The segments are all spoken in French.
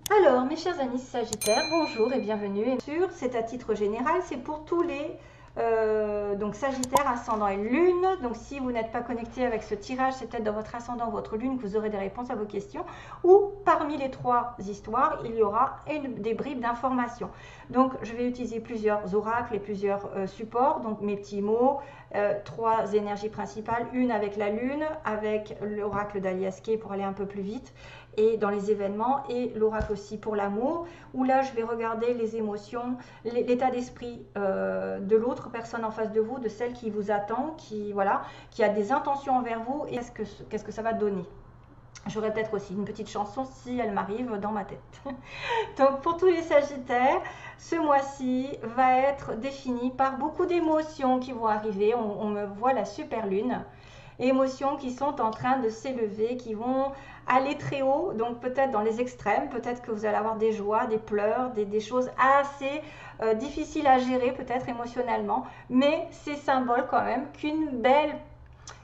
Alors, mes chers amis Sagittaires, bonjour et bienvenue. Et bien sûr, c'est à titre général, c'est pour tous les donc Sagittaire, ascendant et lune. Donc, si vous n'êtes pas connecté avec ce tirage, c'est peut-être dans votre ascendant, votre lune, que vous aurez des réponses à vos questions. Ou parmi les trois histoires, il y aura des bribes d'informations. Donc, je vais utiliser plusieurs oracles et plusieurs supports. Donc, mes petits mots, trois énergies principales, une avec la lune, avec l'oracle d'Aliaské pour aller un peu plus vite et dans les événements, et l'oracle aussi pour l'amour, où là je vais regarder les émotions, l'état d'esprit de l'autre personne en face de vous, de celle qui vous attend, qui a des intentions envers vous, et qu'est-ce que ça va donner. J'aurai peut-être aussi une petite chanson si elle m'arrive dans ma tête. Donc pour tous les Sagittaires, ce mois-ci va être défini par beaucoup d'émotions qui vont arriver. On me voit la super lune. Émotions qui sont en train de s'élever, qui vont aller très haut, donc peut-être dans les extrêmes, peut-être que vous allez avoir des joies, des pleurs, des choses assez difficiles à gérer peut-être émotionnellement, mais c'est symbole quand même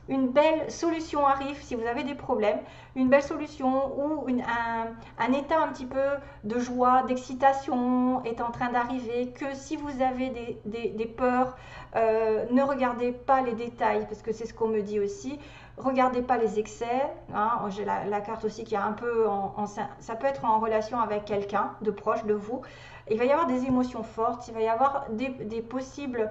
une belle solution arrive si vous avez des problèmes, une belle solution ou un état un petit peu de joie, d'excitation est en train d'arriver, que si vous avez des peurs, ne regardez pas les détails, parce que c'est ce qu'on me dit aussi, regardez pas les excès, hein. J'ai la carte aussi qui est un peu, ça peut être en relation avec quelqu'un de proche de vous, il va y avoir des émotions fortes, il va y avoir des possibles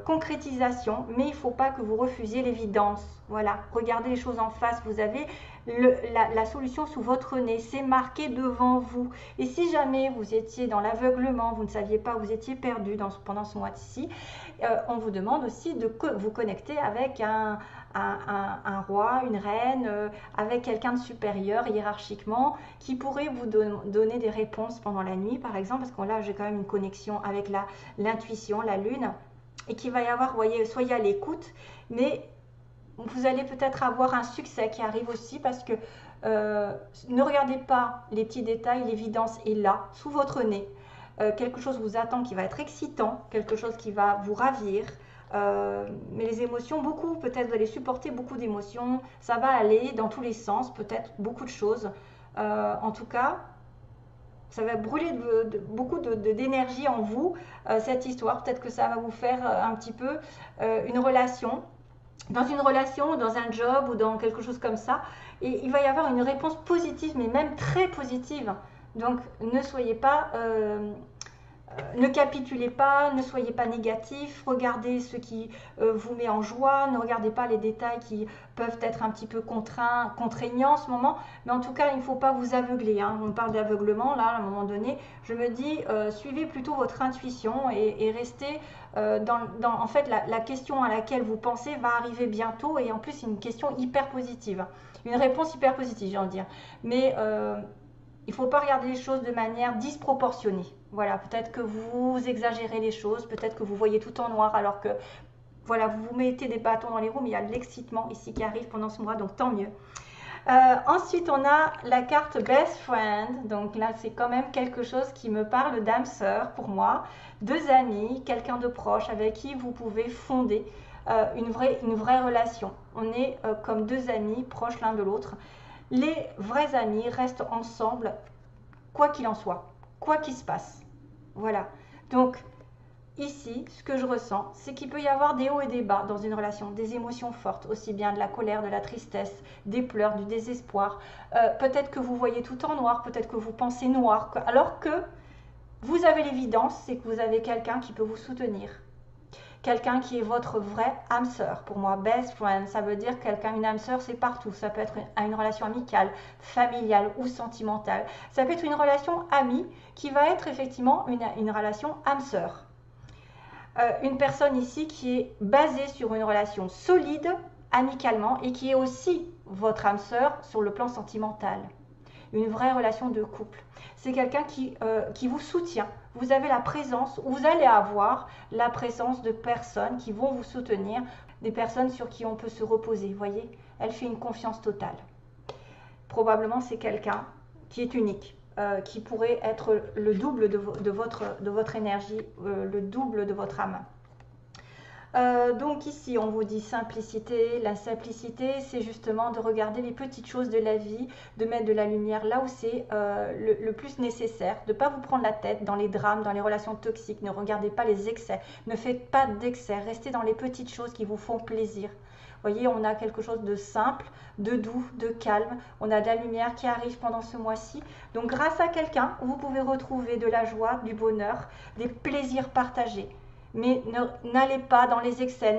concrétisations, mais il ne faut pas que vous refusiez l'évidence. Voilà, regardez les choses en face, vous avez la solution sous votre nez, c'est marqué devant vous. Et si jamais vous étiez dans l'aveuglement, vous ne saviez pas, vous étiez perdu pendant ce mois-ci, on vous demande aussi de vous connecter avec un roi, une reine, avec quelqu'un de supérieur hiérarchiquement, qui pourrait vous donner des réponses pendant la nuit, par exemple, parce que là, j'ai quand même une connexion avec l'intuition, la lune, et qu'il va y avoir, vous voyez, soyez à l'écoute, mais vous allez peut-être avoir un succès qui arrive aussi, parce que ne regardez pas les petits détails, l'évidence est là, sous votre nez. Quelque chose vous attend qui va être excitant, quelque chose qui va vous ravir, mais les émotions, beaucoup, peut-être vous allez supporter beaucoup d'émotions, ça va aller dans tous les sens, peut-être beaucoup de choses. En tout cas, ça va brûler beaucoup d'énergie en vous, cette histoire. Peut-être que ça va vous faire un petit peu une relation, dans un job ou dans quelque chose comme ça. Et il va y avoir une réponse positive, mais même très positive. Donc ne soyez pas ne capitulez pas, ne soyez pas négatif, regardez ce qui vous met en joie, ne regardez pas les détails qui peuvent être un petit peu contraignants en ce moment, mais en tout cas, il ne faut pas vous aveugler, hein. On parle d'aveuglement, là, à un moment donné, je me dis, suivez plutôt votre intuition et restez en fait, la question à laquelle vous pensez va arriver bientôt, et en plus, c'est une question hyper positive, une réponse hyper positive, j'ai envie de dire, mais il ne faut pas regarder les choses de manière disproportionnée. Voilà, peut-être que vous exagérez les choses, peut-être que vous voyez tout en noir alors que voilà, vous vous mettez des bâtons dans les roues, mais il y a de l'excitement ici qui arrive pendant ce mois, donc tant mieux. Ensuite, on a la carte Best Friend. Donc là, c'est quand même quelque chose qui me parle d'âme sœur pour moi. Deux amis, quelqu'un de proche avec qui vous pouvez fonder une vraie relation. On est comme deux amis proches l'un de l'autre. Les vrais amis restent ensemble, quoi qu'il en soit, quoi qu'il se passe. Voilà. Donc, ici, ce que je ressens, c'est qu'il peut y avoir des hauts et des bas dans une relation, des émotions fortes, aussi bien de la colère, de la tristesse, des pleurs, du désespoir. Peut-être que vous voyez tout en noir, peut-être que vous pensez noir, alors que vous avez l'évidence, c'est que vous avez quelqu'un qui peut vous soutenir. Quelqu'un qui est votre vraie âme sœur. Pour moi, best friend, ça veut dire quelqu'un, une âme sœur, c'est partout. Ça peut être une relation amicale, familiale ou sentimentale. Ça peut être une relation amie qui va être effectivement une relation âme sœur. Une personne ici qui est basée sur une relation solide, amicalement, et qui est aussi votre âme sœur sur le plan sentimental. Une vraie relation de couple. C'est quelqu'un qui vous soutient. Vous avez la présence, ou vous allez avoir la présence de personnes qui vont vous soutenir, des personnes sur qui on peut se reposer. Vous voyez, elle fait une confiance totale. Probablement, c'est quelqu'un qui est unique, qui pourrait être le double de votre énergie, le double de votre âme. Donc ici, on vous dit simplicité. La simplicité, c'est justement de regarder les petites choses de la vie, de mettre de la lumière là où c'est le plus nécessaire, de ne pas vous prendre la tête dans les drames, dans les relations toxiques. Ne regardez pas les excès, ne faites pas d'excès, restez dans les petites choses qui vous font plaisir. Vous voyez, on a quelque chose de simple, de doux, de calme. On a de la lumière qui arrive pendant ce mois-ci. Donc grâce à quelqu'un, vous pouvez retrouver de la joie, du bonheur, des plaisirs partagés. Mais n'allez pas dans les excès,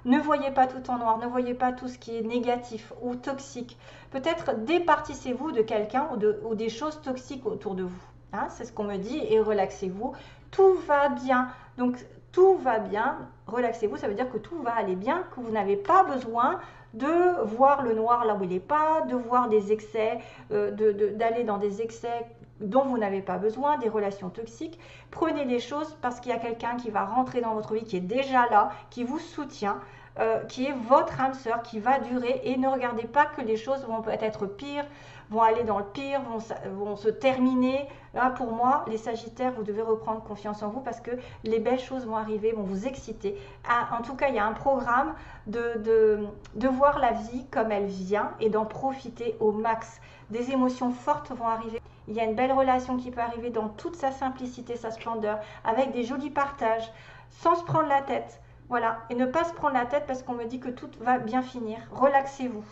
ne voyez pas tout en noir, ne voyez pas tout ce qui est négatif ou toxique. Peut-être départissez-vous de quelqu'un ou des choses toxiques autour de vous. Hein, c'est ce qu'on me dit, et relaxez-vous. Tout va bien. Donc tout va bien, relaxez-vous, ça veut dire que tout va aller bien, que vous n'avez pas besoin de voir le noir là où il n'est pas, de voir des excès, d'aller dans des excès dont vous n'avez pas besoin, des relations toxiques. Prenez les choses parce qu'il y a quelqu'un qui va rentrer dans votre vie, qui est déjà là, qui vous soutient, qui est votre âme sœur, qui va durer. Et ne regardez pas que les choses vont peut-être pires, vont aller dans le pire, vont se terminer. Là, pour moi, les Sagittaires, vous devez reprendre confiance en vous parce que les belles choses vont arriver, vont vous exciter. En tout cas, il y a un programme de voir la vie comme elle vient et d'en profiter au max. Des émotions fortes vont arriver. Il y a une belle relation qui peut arriver dans toute sa simplicité, sa splendeur, avec des jolis partages, sans se prendre la tête. Voilà, et ne pas se prendre la tête parce qu'on me dit que tout va bien finir. Relaxez-vous.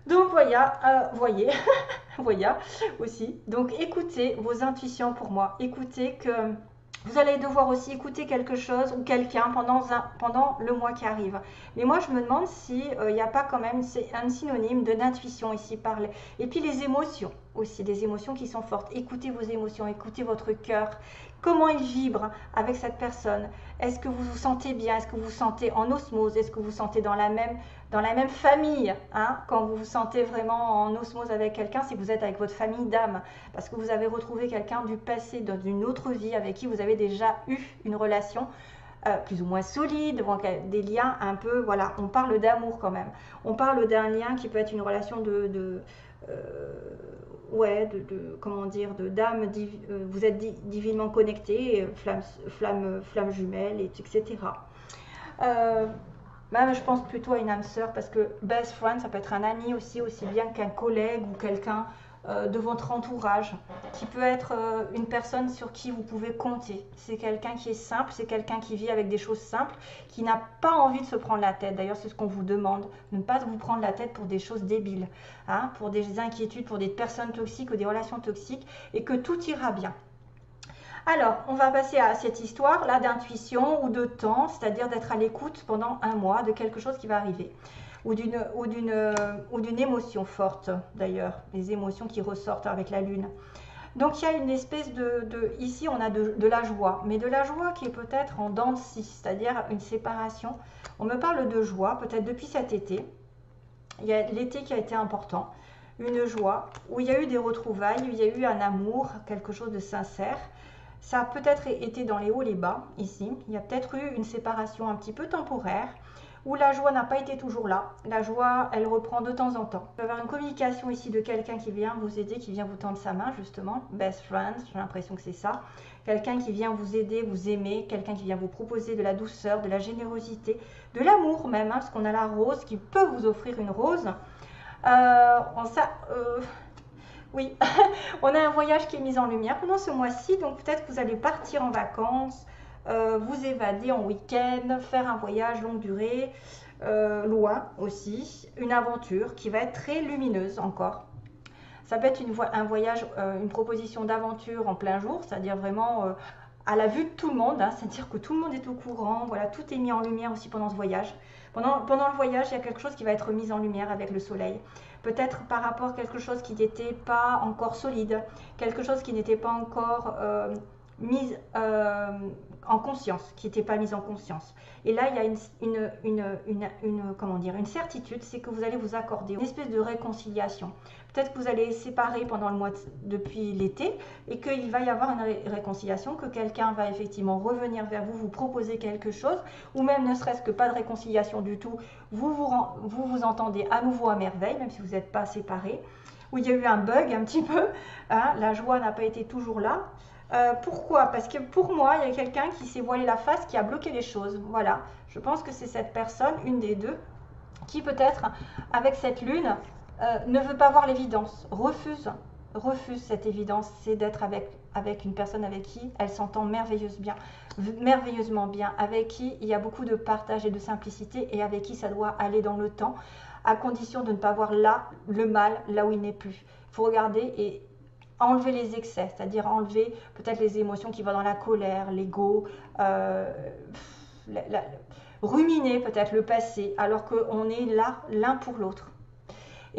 Donc voyez, voyez aussi. Donc écoutez vos intuitions pour moi. Écoutez que vous allez devoir aussi écouter quelque chose ou quelqu'un pendant le mois qui arrive. Mais moi, je me demande s'il n'y a pas quand même un synonyme d'intuition ici parlé. Et puis les émotions aussi, des émotions qui sont fortes. Écoutez vos émotions, écoutez votre cœur. Comment il vibre avec cette personne? Est-ce que vous vous sentez bien? Est-ce que vous vous sentez en osmose? Est-ce que vous vous sentez dans la même famille, hein? Quand vous vous sentez vraiment en osmose avec quelqu'un, c'est que vous êtes avec votre famille d'âme, parce que vous avez retrouvé quelqu'un du passé, dans une autre vie, avec qui vous avez déjà eu une relation plus ou moins solide, des liens un peu, voilà, on parle d'amour quand même. On parle d'un lien qui peut être une relation comment dire, d'âme, vous êtes divinement connectés, flamme jumelle, etc. Même je pense plutôt à une âme sœur parce que best friend, ça peut être un ami aussi bien qu'un collègue ou quelqu'un de votre entourage, qui peut être une personne sur qui vous pouvez compter. C'est quelqu'un qui est simple, c'est quelqu'un qui vit avec des choses simples, qui n'a pas envie de se prendre la tête. D'ailleurs, c'est ce qu'on vous demande, de ne pas vous prendre la tête pour des choses débiles, hein, pour des inquiétudes, pour des personnes toxiques ou des relations toxiques, et que tout ira bien. Alors, on va passer à cette histoire-là d'intuition ou de temps, c'est-à-dire d'être à l'écoute pendant un mois de quelque chose qui va arriver. Ou d'une émotion forte, d'ailleurs, les émotions qui ressortent avec la lune. Donc, il y a une espèce ici, on a de la joie, mais de la joie qui est peut-être en dents de scie, c'est-à-dire une séparation. On me parle de joie, peut-être depuis cet été. Il y a l'été qui a été important, une joie, où il y a eu des retrouvailles, où il y a eu un amour, quelque chose de sincère. Ça a peut-être été dans les hauts et les bas, ici. Il y a peut-être eu une séparation un petit peu temporaire, où la joie n'a pas été toujours là. La joie, elle reprend de temps en temps. Il peut y avoir une communication ici de quelqu'un qui vient vous aider, qui vient vous tendre sa main, justement. Best friend, j'ai l'impression que c'est ça. Quelqu'un qui vient vous aider, vous aimer, quelqu'un qui vient vous proposer de la douceur, de la générosité, de l'amour même, hein, parce qu'on a la rose qui peut vous offrir une rose. Oui, on a un voyage qui est mis en lumière pendant ce mois-ci, donc peut-être que vous allez partir en vacances, vous évader en week-end, faire un voyage longue durée, loin aussi, une aventure qui va être très lumineuse encore. Ça peut être un voyage, une proposition d'aventure en plein jour, c'est-à-dire vraiment à la vue de tout le monde, hein, c'est-à-dire que tout le monde est au courant, voilà, tout est mis en lumière aussi pendant ce voyage. Pendant le voyage, il y a quelque chose qui va être mis en lumière avec le soleil. Peut-être par rapport à quelque chose qui n'était pas encore solide, quelque chose qui n'était pas encore mis en conscience, qui n'était pas mis en conscience. Et là, il y a comment dire, une certitude, c'est que vous allez vous accorder une espèce de réconciliation. Peut-être que vous allez séparer pendant le mois depuis l'été et qu'il va y avoir une réconciliation, que quelqu'un va effectivement revenir vers vous, vous proposer quelque chose, ou même ne serait-ce que pas de réconciliation du tout, vous entendez à nouveau à merveille, même si vous n'êtes pas séparés, où il y a eu un bug un petit peu, hein, la joie n'a pas été toujours là. Pourquoi? Parce que pour moi, il y a quelqu'un qui s'est voilé la face, qui a bloqué les choses. Voilà, je pense que c'est cette personne, une des deux, qui peut-être, avec cette lune, ne veut pas voir l'évidence, refuse cette évidence, c'est d'être avec une personne avec qui elle s'entend merveilleusement bien, avec qui il y a beaucoup de partage et de simplicité, et avec qui ça doit aller dans le temps, à condition de ne pas voir là le mal, là où il n'est plus. Il faut regarder et enlever les excès, c'est-à-dire enlever peut-être les émotions qui vont dans la colère, l'ego, ruminer peut-être le passé, alors qu'on est là l'un pour l'autre.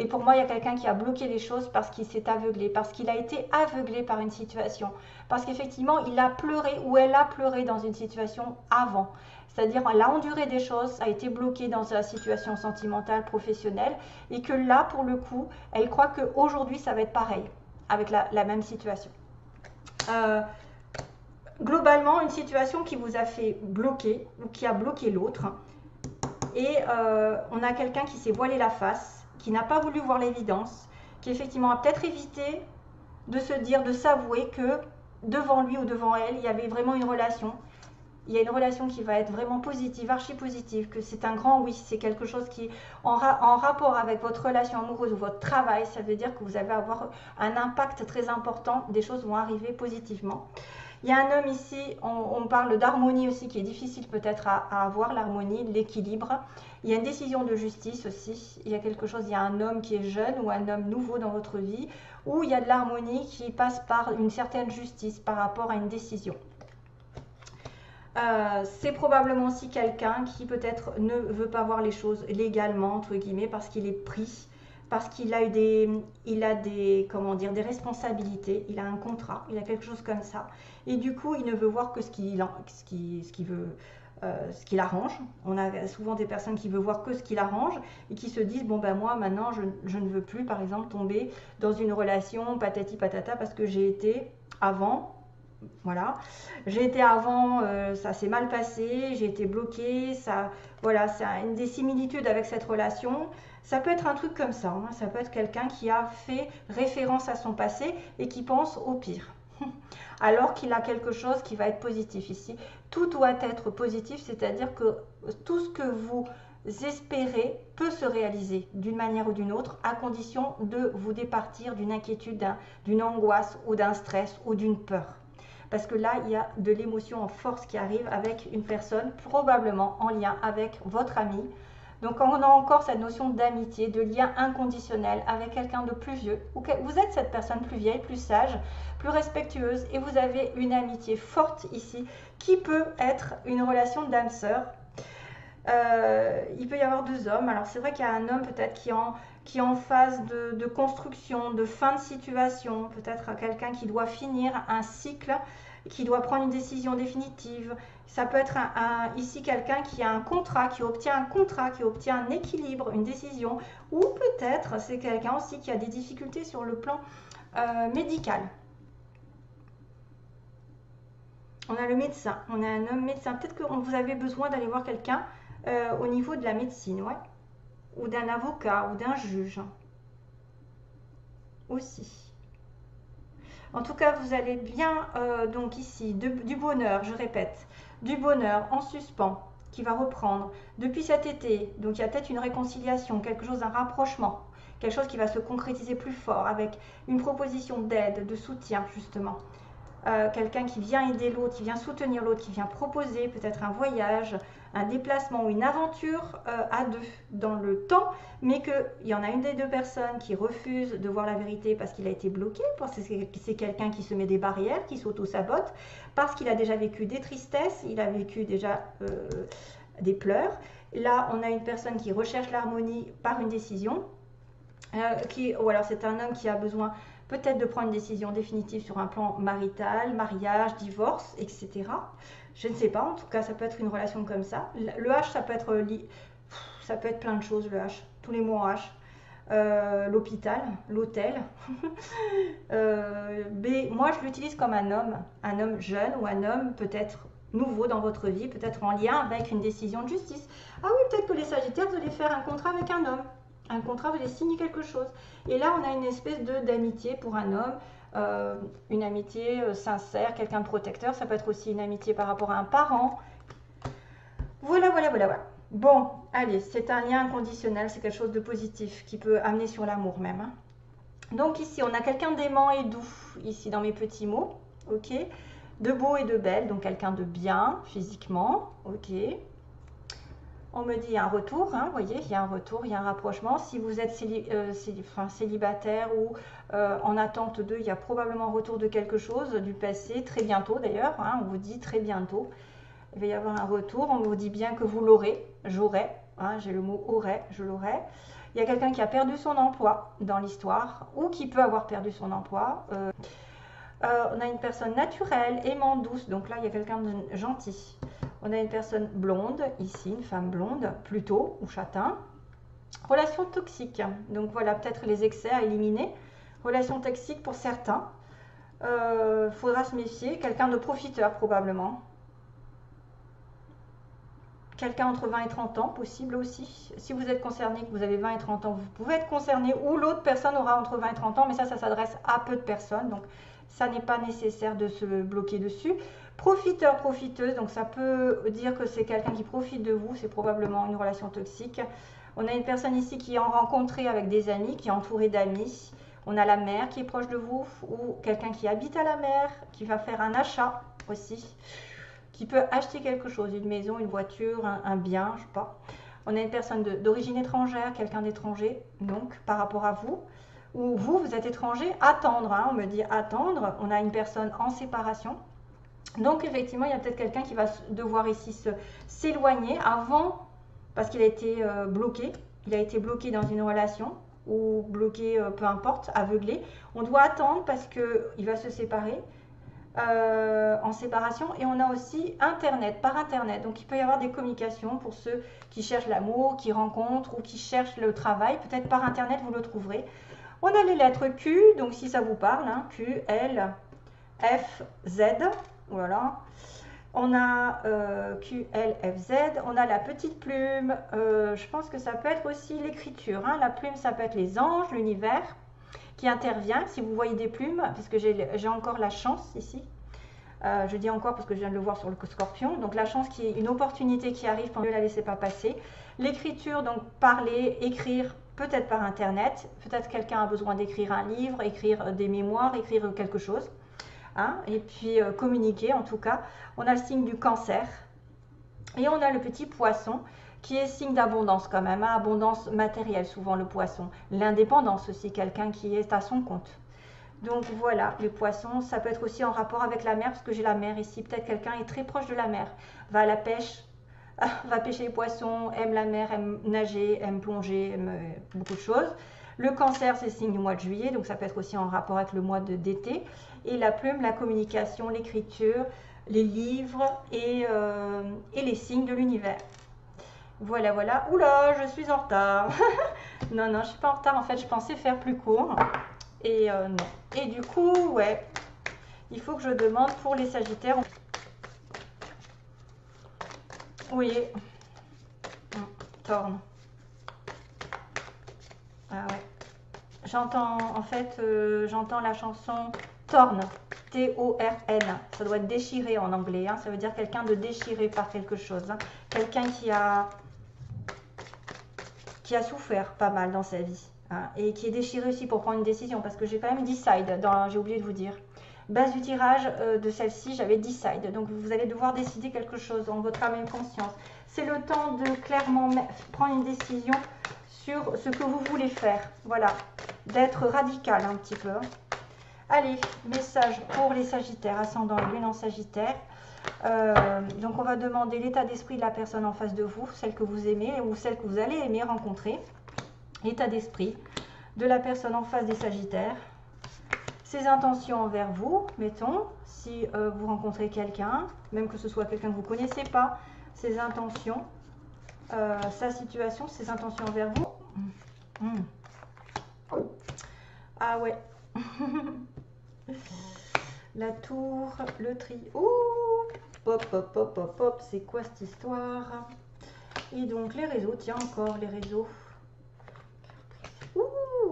Et pour moi, il y a quelqu'un qui a bloqué les choses parce qu'il s'est aveuglé, parce qu'il a été aveuglé par une situation, parce qu'effectivement, il a pleuré ou elle a pleuré dans une situation avant. C'est-à-dire, elle a enduré des choses, a été bloquée dans sa situation sentimentale, professionnelle, et que là, pour le coup, elle croit qu'aujourd'hui, ça va être pareil, avec la même situation. Globalement, une situation qui vous a fait bloquer, ou qui a bloqué l'autre, et on a quelqu'un qui s'est voilé la face, qui n'a pas voulu voir l'évidence, qui effectivement a peut-être évité de se dire, de s'avouer que devant lui ou devant elle, il y avait vraiment une relation. Il y a une relation qui va être vraiment positive, archi positive, que c'est un grand oui, c'est quelque chose qui, en rapport avec votre relation amoureuse ou votre travail, ça veut dire que vous allez avoir un impact très important, des choses vont arriver positivement. Il y a un homme ici, on parle d'harmonie aussi, qui est difficile peut-être à avoir, l'harmonie, l'équilibre. Il y a une décision de justice aussi, il y a quelque chose, il y a un homme qui est jeune ou un homme nouveau dans votre vie, où il y a de l'harmonie qui passe par une certaine justice par rapport à une décision. C'est probablement aussi quelqu'un qui peut-être ne veut pas voir les choses légalement, entre guillemets, parce qu'il est pris, parce qu'il a eu des responsabilités, il a un contrat, il a quelque chose comme ça. Et du coup, il ne veut voir que ce qu'il arrange. On a souvent des personnes qui veulent voir que ce qu'il arrange et qui se disent, bon ben moi maintenant je ne veux plus par exemple tomber dans une relation patati patata parce que j'ai été avant. Voilà, j'ai été avant, ça s'est mal passé, j'ai été bloquée, ça, voilà, c'est une des similitudes avec cette relation. Ça peut être un truc comme ça, hein. Ça peut être quelqu'un qui a fait référence à son passé et qui pense au pire. Alors qu'il a quelque chose qui va être positif ici. Tout doit être positif, c'est-à-dire que tout ce que vous espérez peut se réaliser d'une manière ou d'une autre, à condition de vous départir d'une inquiétude, d'une angoisse ou d'un stress ou d'une peur. Parce que là, il y a de l'émotion en force qui arrive avec une personne probablement en lien avec votre ami. Donc on a encore cette notion d'amitié, de lien inconditionnel avec quelqu'un de plus vieux. Vous êtes cette personne plus vieille, plus sage, plus respectueuse et vous avez une amitié forte ici qui peut être une relation d'âme-sœur. Il peut y avoir deux hommes. Alors c'est vrai qu'il y a un homme peut-être qui est en phase de construction, de fin de situation, peut-être quelqu'un qui doit finir un cycle, qui doit prendre une décision définitive. Ça peut être ici quelqu'un qui a un contrat, qui obtient un équilibre, une décision, ou peut-être c'est quelqu'un aussi qui a des difficultés sur le plan médical. On a le médecin, on a un homme médecin. Peut-être que vous avez besoin d'aller voir quelqu'un au niveau de la médecine, ouais, ou d'un avocat ou d'un juge aussi. En tout cas, vous allez bien, donc ici, du bonheur, je répète, du bonheur en suspens qui va reprendre depuis cet été. Donc il y a peut-être une réconciliation, quelque chose, un rapprochement, quelque chose qui va se concrétiser plus fort avec une proposition d'aide, de soutien justement. Quelqu'un qui vient aider l'autre, qui vient soutenir l'autre, qui vient proposer peut-être un voyage, un déplacement ou une aventure à deux dans le temps, mais qu'il y en a une des deux personnes qui refuse de voir la vérité parce qu'il a été bloqué, parce que c'est quelqu'un qui se met des barrières, qui s'auto-sabote, parce qu'il a déjà vécu des tristesses, il a vécu déjà des pleurs. Là, on a une personne qui recherche l'harmonie par une décision, ou alors c'est un homme qui a besoin peut-être de prendre une décision définitive sur un plan marital, mariage, divorce, etc. Je ne sais pas, en tout cas, ça peut être une relation comme ça. Le H, ça peut être plein de choses, le H. Tous les mots en H. L'hôpital, l'hôtel. B, moi, je l'utilise comme un homme jeune ou un homme peut-être nouveau dans votre vie, peut-être en lien avec une décision de justice. Ah oui, peut-être que les Sagittaires, vous allez faire un contrat avec un homme. Un contrat, vous allez signer quelque chose. Et là, on a une espèce d'amitié pour un homme, une amitié sincère, quelqu'un de protecteur. Ça peut être aussi une amitié par rapport à un parent. Voilà, voilà, voilà, voilà. Bon, allez, c'est un lien inconditionnel, c'est quelque chose de positif qui peut amener sur l'amour même. Hein. Donc ici, on a quelqu'un d'aimant et doux, ici dans mes petits mots, ok. De beau et de belle, donc quelqu'un de bien physiquement, ok. On me dit il y a un retour, hein, vous voyez, il y a un retour, il y a un rapprochement. Si vous êtes célibataire ou en attente d'eux, il y a probablement un retour de quelque chose du passé, très bientôt d'ailleurs, hein, on vous dit très bientôt. Il va y avoir un retour, on vous dit bien que vous l'aurez, j'aurai, hein, j'ai le mot aurait, je l'aurai. Il y a quelqu'un qui a perdu son emploi dans l'histoire ou qui peut avoir perdu son emploi. On a une personne naturelle, aimante, douce, donc là il y a quelqu'un de gentil. On a une personne blonde, ici une femme blonde, plutôt, ou châtain. Relation toxique, donc voilà peut-être les excès à éliminer. Relation toxique pour certains. Faudra se méfier, quelqu'un de profiteur probablement. Quelqu'un entre 20 et 30 ans, possible aussi. Si vous êtes concerné, que vous avez 20 et 30 ans, vous pouvez être concerné ou l'autre personne aura entre 20 et 30 ans, mais ça s'adresse à peu de personnes, donc ça n'est pas nécessaire de se bloquer dessus. Profiteur, profiteuse, donc ça peut dire que c'est quelqu'un qui profite de vous, c'est probablement une relation toxique. On a une personne ici qui est en rencontrée avec des amis, qui est entourée d'amis. On a la mère qui est proche de vous, ou quelqu'un qui habite à la mer, qui va faire un achat aussi. Qui peut acheter quelque chose, une maison, une voiture, un bien, je sais pas. On a une personne d'origine étrangère, quelqu'un d'étranger, donc par rapport à vous. Ou vous êtes étranger, attendre, hein, on me dit attendre. On a une personne en séparation. Donc effectivement, il y a peut-être quelqu'un qui va devoir ici s'éloigner avant, parce qu'il a été bloqué. Il a été bloqué dans une relation, ou bloqué, peu importe, aveuglé. On doit attendre parce qu'il va se séparer. En séparation, et on a aussi internet, par internet, donc il peut y avoir des communications pour ceux qui cherchent l'amour, qui rencontrent ou qui cherchent le travail, peut-être par internet vous le trouverez. On a les lettres Q, donc si ça vous parle, hein, Q, L, F, Z, voilà. On a Q, L, F, Z, on a la petite plume, je pense que ça peut être aussi l'écriture, hein. La plume ça peut être les anges, l'univers qui intervient, si vous voyez des plumes, puisque j'ai encore la chance ici, je dis encore parce que je viens de le voir sur le scorpion, donc la chance qui est une opportunité qui arrive, ne la laissez pas passer. L'écriture, donc parler, écrire, peut-être par internet, peut-être quelqu'un a besoin d'écrire un livre, écrire des mémoires, écrire quelque chose, hein, et puis communiquer en tout cas. On a le signe du cancer, et on a le petit poisson, qui est signe d'abondance quand même, hein, abondance matérielle souvent le poisson. L'indépendance aussi, quelqu'un qui est à son compte. Donc voilà, les poissons, ça peut être aussi en rapport avec la mer, parce que j'ai la mer ici. Peut-être quelqu'un est très proche de la mer, va à la pêche, va pêcher les poissons, aime la mer, aime nager, aime plonger, aime beaucoup de choses. Le cancer, c'est le signe du mois de juillet, donc ça peut être aussi en rapport avec le mois d'été. Et la plume, la communication, l'écriture, les livres et les signes de l'univers. Voilà, voilà. Oula, je suis en retard. Non, non, je suis pas en retard. En fait, je pensais faire plus court. Et non. Et du coup, ouais, il faut que je demande pour les Sagittaires. Oui. Torne. Ah ouais. J'entends, en fait, j'entends la chanson Torn. T-O-R-N. Ça doit être déchiré en anglais. Hein. Ça veut dire quelqu'un de déchiré par quelque chose. Hein. Quelqu'un qui a souffert pas mal dans sa vie. Hein, et qui est déchiré aussi pour prendre une décision. Parce que j'ai quand même decide. J'ai oublié de vous dire. Base du tirage de celle-ci, j'avais decide. Donc vous allez devoir décider quelque chose en votre âme et conscience. C'est le temps de clairement prendre une décision sur ce que vous voulez faire. Voilà. D'être radical un petit peu. Allez, message pour les Sagittaires, ascendant et lune en Sagittaire. Donc on va demander l'état d'esprit de la personne en face de vous, celle que vous aimez ou celle que vous allez aimer rencontrer. L'état d'esprit de la personne en face des Sagittaires. Ses intentions envers vous, mettons, si vous rencontrez quelqu'un, même que ce soit quelqu'un que vous ne connaissez pas, ses intentions, sa situation, ses intentions envers vous. Ah ouais. La tour, le trio. Hop, hop, hop, hop, hop. C'est quoi cette histoire? Et donc les réseaux, tiens encore les réseaux.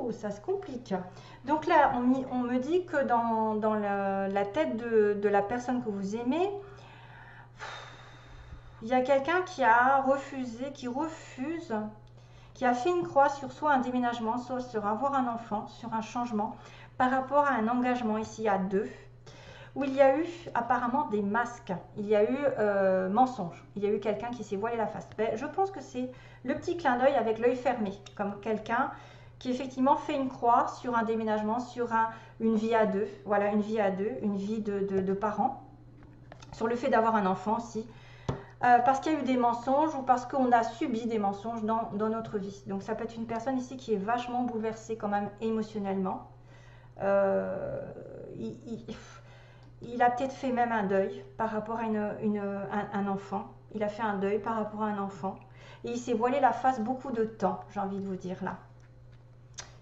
Ouh, ça se complique. Donc là, on me dit que dans la tête de la personne que vous aimez, il y a quelqu'un qui a refusé, qui refuse, qui a fait une croix sur soit un déménagement, soit sur avoir un enfant, sur un changement, par rapport à un engagement ici à deux, où il y a eu apparemment des masques, il y a eu mensonge, il y a eu quelqu'un qui s'est voilé la face. Ben, je pense que c'est le petit clin d'œil avec l'œil fermé, comme quelqu'un qui effectivement fait une croix sur un déménagement, sur une vie à deux, voilà, une vie à deux, une vie de parents, sur le fait d'avoir un enfant aussi, parce qu'il y a eu des mensonges ou parce qu'on a subi des mensonges dans notre vie. Donc ça peut être une personne ici qui est vachement bouleversée quand même émotionnellement. Il a peut-être fait même un deuil par rapport à un enfant. Il a fait un deuil par rapport à un enfant. Et il s'est voilé la face beaucoup de temps, j'ai envie de vous dire là.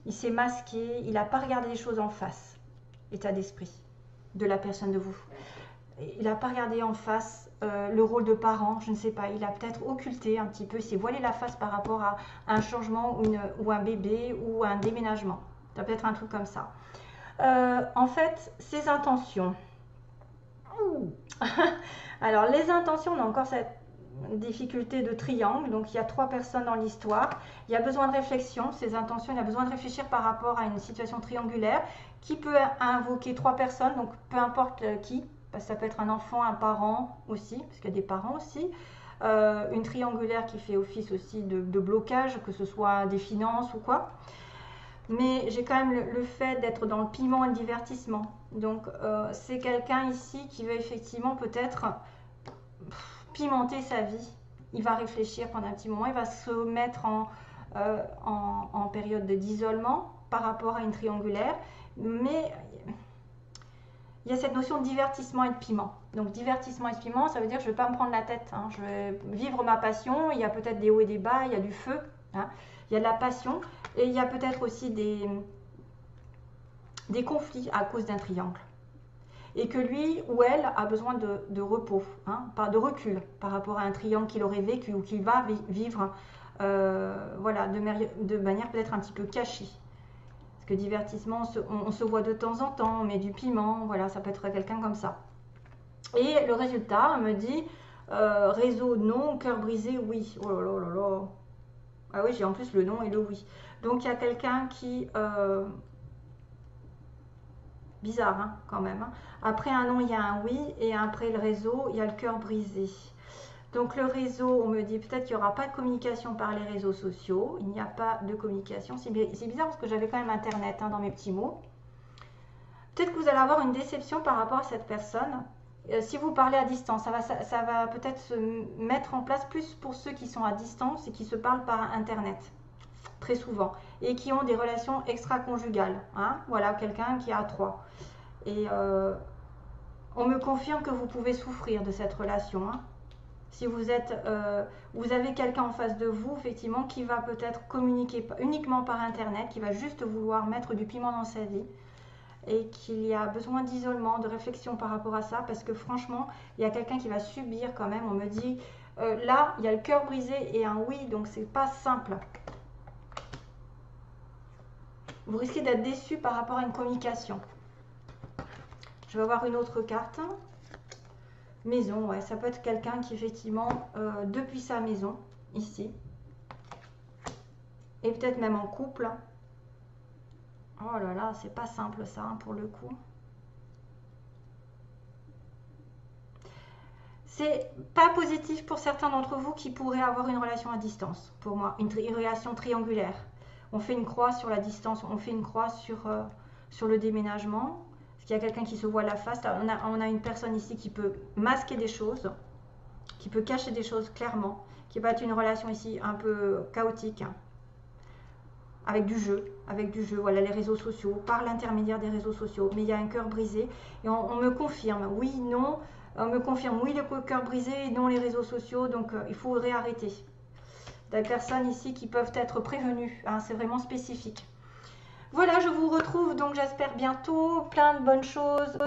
Il s'est masqué, il n'a pas regardé les choses en face, l'état d'esprit de la personne de vous. Il n'a pas regardé en face le rôle de parent, je ne sais pas. Il a peut-être occulté un petit peu, il s'est voilé la face par rapport à un changement ou un bébé ou un déménagement. Ça peut être un truc comme ça. En fait, ses intentions. Alors, les intentions, on a encore cette difficulté de triangle. Donc, il y a 3 personnes dans l'histoire. Il y a besoin de réflexion. Ses intentions, il y a besoin de réfléchir par rapport à une situation triangulaire qui peut invoquer 3 personnes. Donc, peu importe qui. Parce que ça peut être un enfant, un parent aussi, parce qu'il y a des parents aussi. Une triangulaire qui fait office aussi de blocage, que ce soit des finances ou quoi. Mais j'ai quand même le fait d'être dans le piment et le divertissement. Donc, c'est quelqu'un ici qui va effectivement peut-être pimenter sa vie. Il va réfléchir pendant un petit moment, il va se mettre en période d'isolement par rapport à une triangulaire. Mais il y a cette notion de divertissement et de piment. Donc, divertissement et de piment, ça veut dire que je ne vais pas me prendre la tête. Hein. Je vais vivre ma passion. Il y a peut-être des hauts et des bas, il y a du feu. Hein. Il y a de la passion. Et il y a peut-être aussi des conflits à cause d'un triangle. Et que lui ou elle a besoin de repos, hein, de recul par rapport à un triangle qu'il aurait vécu ou qu'il va vivre voilà, de manière peut-être un petit peu cachée. Parce que divertissement, on se voit de temps en temps, on met du piment, voilà, ça peut être quelqu'un comme ça. Et le résultat me dit réseau non, cœur brisé oui. Oh là là là là. Ah oui, j'ai en plus le non et le oui. Donc il y a quelqu'un qui... bizarre hein, quand même. Hein. Après un non, il y a un oui. Et après le réseau, il y a le cœur brisé. Donc le réseau, on me dit peut-être qu'il n'y aura pas de communication par les réseaux sociaux. Il n'y a pas de communication. C'est bizarre parce que j'avais quand même Internet hein, dans mes petits mots. Peut-être que vous allez avoir une déception par rapport à cette personne. Si vous parlez à distance, ça va peut-être se mettre en place plus pour ceux qui sont à distance et qui se parlent par Internet. Très souvent. Et qui ont des relations extra-conjugales. Hein, voilà, quelqu'un qui a 3. Et on me confirme que vous pouvez souffrir de cette relation. Hein. Si vous avez quelqu'un en face de vous, effectivement, qui va peut-être communiquer uniquement par Internet, qui va juste vouloir mettre du piment dans sa vie, et qu'il y a besoin d'isolement, de réflexion par rapport à ça, parce que franchement, il y a quelqu'un qui va subir quand même. On me dit, là, il y a le cœur brisé et un oui, donc c'est pas simple. Vous risquez d'être déçu par rapport à une communication. Je vais avoir une autre carte. Maison, ouais, ça peut être quelqu'un qui effectivement, depuis sa maison, ici, et peut-être même en couple. Oh là là, c'est pas simple ça, hein, pour le coup. C'est pas positif pour certains d'entre vous qui pourraient avoir une relation à distance, pour moi, une relation triangulaire. On fait une croix sur la distance, on fait une croix sur le déménagement. Parce qu'il y a quelqu'un qui se voit la face. Là, on a une personne ici qui peut masquer des choses, qui peut cacher des choses clairement, qui peut être une relation ici un peu chaotique, hein, avec du jeu, voilà, les réseaux sociaux, par l'intermédiaire des réseaux sociaux. Mais il y a un cœur brisé et on me confirme, oui, non, on me confirme, oui, le cœur brisé et non les réseaux sociaux, donc il faudrait arrêter. Des personnes ici qui peuvent être prévenues, hein, c'est vraiment spécifique. Voilà, je vous retrouve donc j'espère bientôt, plein de bonnes choses.